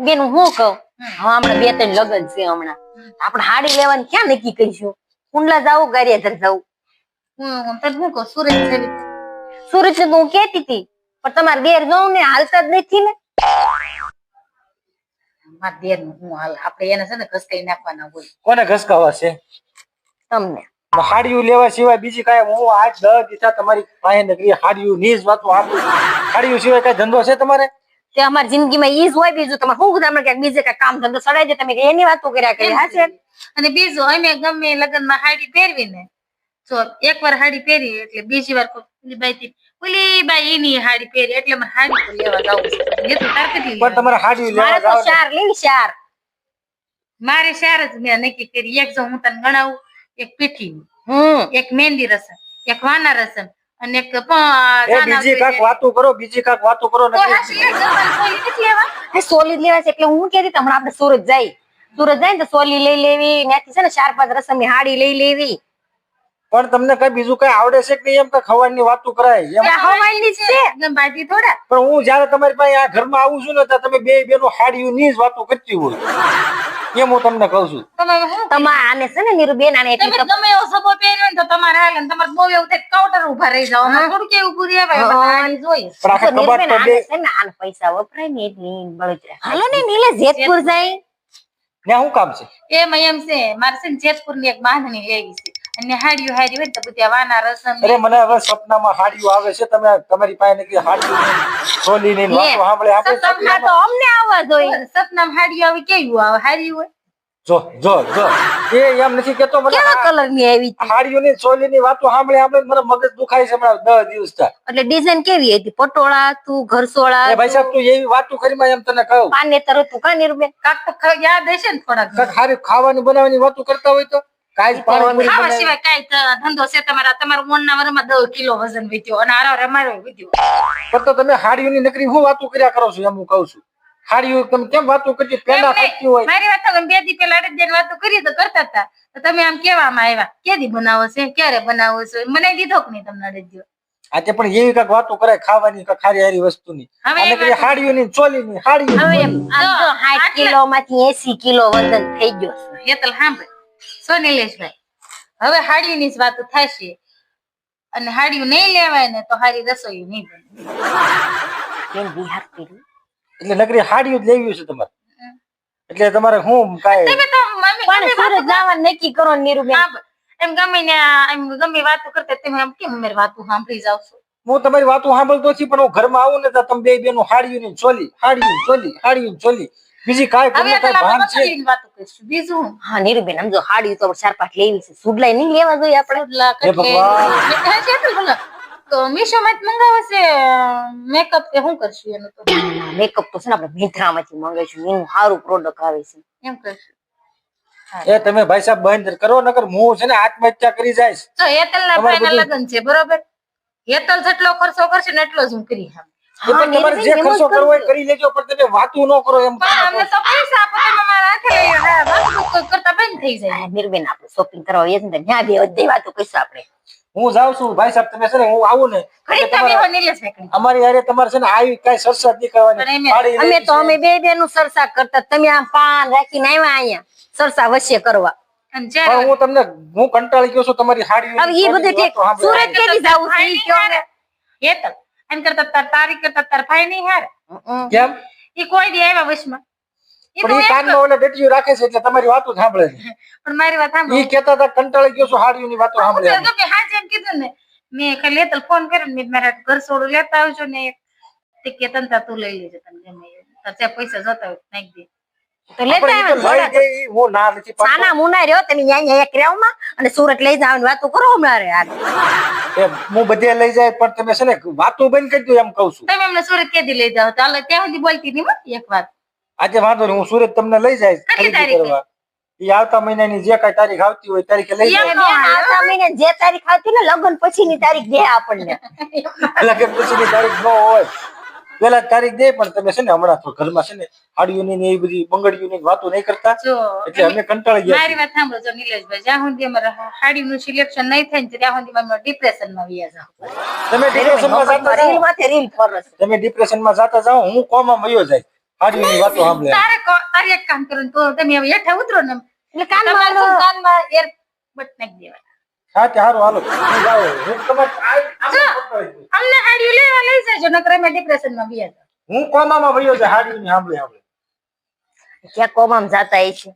બેન હું કહું હમણાં 2-3 લગ્ન છે હમણાં આપણે હાડી લેવાની ક્યાં નક્કી કરીશું? કુંડલા જાવું ગારિયાધર જાવું? હું તને શું કહું સુરત જેવી સુરત ને તો હું કેતી હતી પણ તમારે દેર જોઉં ને હાલતા જ નથી ને. મારા દેર નું હું હાલ આપણે એને છે ને ઘસકાઈ નાખવાના હોય. કોને ઘસકાવા છે? તમને હાડિયું લેવા સિવાય બીજી કાંઈ હું આજ 10 દીધા તમારી પાસે નકરી હાડિયું ની જ વાતો આપું. હાડિયું સિવાય કઈ ધંધો છે તમારે? તે અમારી જિંદગીમાં ઈ જ હોય. બીજું તમારે શું તમે ક્યાંક બીજે કઈ કામ ધંધો સડાઈ દે તમે એની વાતો કર્યા કરી હા છે. અને બીજું અમે ગમે લગ્નમાં હાડી પહેરવી ને તો એકવાર હાડી પહેરી એટલે બીજી વાર ઓલી બાઈ એની હાડી પહેરી એટલે મને હાડી તો લેવા જાવું છે. તો તાર કેટલી પણ તમારે હાડિયું મારે લેવા તો ચાર લઈ ચાર મારે ચાર જ મેં નક્કી કરી. એક જો હું તને ગણાવું, એક પીઠી, એક મહેંદી રસમ, એક વાના રસમ અને એક બીજી કાક વાતો કરો, બીજી કાક વાતો કરો. સોલી લેવા છે એટલે હું કેતી હમણાં આપણે સુરત જાય ને તો સોલી લઈ લેવી, ત્યાંથી છે ને 4-5 રસમ ની હાડી લઈ લેવી. પણ તમને કઈ બીજું કઈ આવડે છે કે નહીં? એમ કઈ ખવાની વાતો કરાય એમ હવાની છે બાકી થોડા. પણ હું જયારે તમારી પાસે આ ઘરમાં આવું છું ને ત્યારે તમે બે બેનો હાડિયું ની જ વાતો કરતી હોય એમ હું તમને કહું છું. તમારે આને છે ને નીરુબેન આને તમે ગમે એવો સબો પહેર્યો ને તો તમારે હાલે ને તમારે બહુ એવું થાય કાઉન્ટર ઉભા રહી જાવ. અમારે થોડું કેવું પૂરી આવે જોઈએ. પણ આખા કબાટ તો બે છે ને આને પૈસા વપરાય ને એટલી બળતરા. હાલો ને નીલે જેતપુર જાય ને શું કામ છે? એમ એમ છે મારે છે ને જેતપુર ની એક બાંધણી લેવી છે અને હાડિયું હારી હોય તો બધી વાના રસમ. અરે મને હવે સપનામાં હાડિયું આવે છે. તમે તમારી પાસે નીકળી હાડિયું સોલી ની વાતો સાંભળે આપણે સપના તો અમને આવવા જોઈએ. સપનામાં હાડિયું આવે કેવું આવે? હાડિયું હોય જો એ એમ નથી કેતો. મને કેવા કલર ની આવી હાડિયું ની સોલી ની વાતો સાંભળે આપણે મને મગજ દુખાય છે હમણાં 10 દિવસ થયા. એટલે ડિઝાઇન કેવી હતી? પટોળા તું ઘરસોળા ભાઈ સાહેબ તું એવી વાતો કરી એમ તને કહું પાને તરત તું કા નીરુબેન કાક તો યાદ હશે ને થોડાક. કાક હારી ખાવાની બનાવવાની વાતો કરતા હોય તો કાઈ પાણી ખાવા સિવાય કઈ ધંધો છે તમારું મોનના વરમાં 10 કિલો વજન વધ્યો અને આરો અમારો વધ્યો. પણ તો તમે હાડિયું ની નકરી હું વાતો કર્યા કરો છો એમ હું કહું છું. હાડિયું તમે કેમ વાતો કરતી પેલા થતી હોય? મારી વાત તમે 2 દી પેલા 8 દી વાતો કરી તો કરતા હતા તો તમે આમ કેવામાં આવ્યા કેદી બનાવો છે ક્યારે બનાવો છે મને દીધો કે નહીં તમને 8 દી? આજે પણ એવી કાક વાતો કરાય ખાવાની કાક હારી હારી વસ્તુની. અને કે હાડિયું ની ચોલી ની હાડિયું હવે આમ તો 60 કિલો માંથી 80 કિલો વજન થઈ ગયો છે. હેતલ સાંભળ સોનીલેશભાઈ, હવે હાડિયું ની જ વાતો થશે અને હાડિયું નહીં લેવાય ને તો હારી રસોઈ નહીં બને. કેમ બિહાર કર્યું? એટલે નકરી હાડિયું જ લેવી છે તમારે. એટલે તમારે હું કાઈ તમે તો મમ્મી પણ સુરત જવાનું નક્કી કરો નીરુબેન. એમ ગમે ને એમ ગમે વાતો કરતા તમે એમ કેમ મારી વાતો સાંભળી જાવ છો? હું તમારી વાતો સાંભળતો છું પણ હું ઘરમાં આવું ને તો તમે બે બેનો હાડિયું ની ચોલી હાડિયું ચોલી બીજી કાઈ તમને કાઈ ભાન છે? વાતો કરીશું બીજું. હા નીરુબેન આમ જો હાડી તો 4-5 લેવી છે. સુડલાઈ નહીં લેવા જોઈએ આપણે? હે ભગવાન. તો મીશો માં મંગાવે છે મેકઅપ કે શું કરશું એનું? તો મેકઅપ તો છે ને આપણે મિંત્રામાંથી મંગાવીશું. એનું સારું પ્રોડક્ટ આવે છે. એમ કરશું. એ તમે ભાઈ સાહેબ બંધ કરો નકર હું છે ને આત્મહત્યા કરી જઈશ. તો હેતલ ના ભાઈ ના લગ્ન છે બરોબર? હેતલ જેટલો ખર્ચો કરશે ને એટલો જ હું કરી આપ. તમારે જે ખર્ચો કરવો હોય કરી લેજો પણ તમે વાતું ન કરો એમ. અમને તો પૈસા આપો તમે મારા હાથે લઈ આવ્યો વાત કરતા બંધ થઈ જાય. નીરુબેન આપણે શોપિંગ કરવા જઈએ ને ત્યાં બે અધે વાતો કહીશું આપણે. હું જાઉં છું ભાઈ સાહેબ તમે છે ને હું આવું ને અમારી યારે તમારે છે ને આવી કઈ સરસાદ નહીં કરવાની. અમે તો અમે બે નું સરસા કરતા તમે આમ પાન રાખીને આવ્યા અહીંયા સરસા વચ્ચે કરવા. પણ હું તમને હું કંટાળી ગયો છું તમારી હાડી. હવે એ બધું ઠીક સુરત કેવી જાવું છે ઈ કયો ને. હેતલ એમ કરતા તારી કરતા તાર ભાઈ નહીં હાર કેમ? ઈ કોઈ દી આવ્યા વશમાં પણ ઈ કાનમાં ઓલા ડેટીઓ રાખે છે એટલે તમારી વાતો સાંભળે છે. પણ મારી વાત સાંભળો. ઈ કહેતા હતા કંટાળી ગયો છું હાડીઓની વાતો સાંભળે. કે હા જેમ કીધું ને મેં ખાલી હેતલ ફોન કર્યો ને મારા ઘર છોડું લેતા આવજો ને તે કે તંતા તું લઈ લેજે તને ગમે તાર પૈસા જોતા હોય નાખી દે. તો લેતા લઈ ગઈ હું ના નથી પાડતો. સાના મુના રહ્યો તમે અહીંયા એક રહેવામાં અને સુરત લઈ જવાની વાતો કરો અમારે યાર. એ હું બધે લઈ જાય પણ તમે છે ને વાતો બંધ કરી દો એમ કહું છું. તમે અમને સુરત કેદી લઈ જાવ ચાલો ત્યાં સુધી બોલતી નહીં એક વાત. આજે વાંધો નહીં હું સુરત તમને લઈ જાય ખરીદી કરવા. ઈ આવતા મહિનાની જે કઈ તારીખ આવતી હોય તારીખે લઈ જાય. આવતા મહિને જે તારીખ આવતી ને લગ્ન પછીની તારીખ દે આપણને. લગ્ન પછીની તારીખ ન હોય પેલા તારીખ દે પણ તમે છે ને હમણાં તો ઘરમાં છે ને હાડીઓની ને એ બધી બંગડીઓની વાતો નહીં કરતા એટલે અમે કંટાળી ગયા. મારી વાત સાંભળો જો નિલેશભાઈ જ્યાં સુધી અમારે હાડીનું સિલેક્શન નહીં થાય ને ત્યાં સુધી અમે ડિપ્રેશનમાં વયા જાવ. તમે ડિપ્રેશનમાં જાતા જાઓ હું કોમાં મયો જાય હાડીઓની વાતો સાંભળે તારે એક કામ કરો ને તો તમે હવે હેઠા ઉતરો ને એટલે કાનમાં તમારે શું કાનમાં એરબડ નાખી દેવાના. હા તે હારું હાલો તમે જાઓ હું તમારે અમને હાડીઓ લેવા લઈ જજો નકર અમે ડિપ્રેશન માં વ્યા જાવ. હું કોમામાં વયો છે હાડીઓની સાંભળે સાંભળે ક્યાં કોમામ જાતા હશે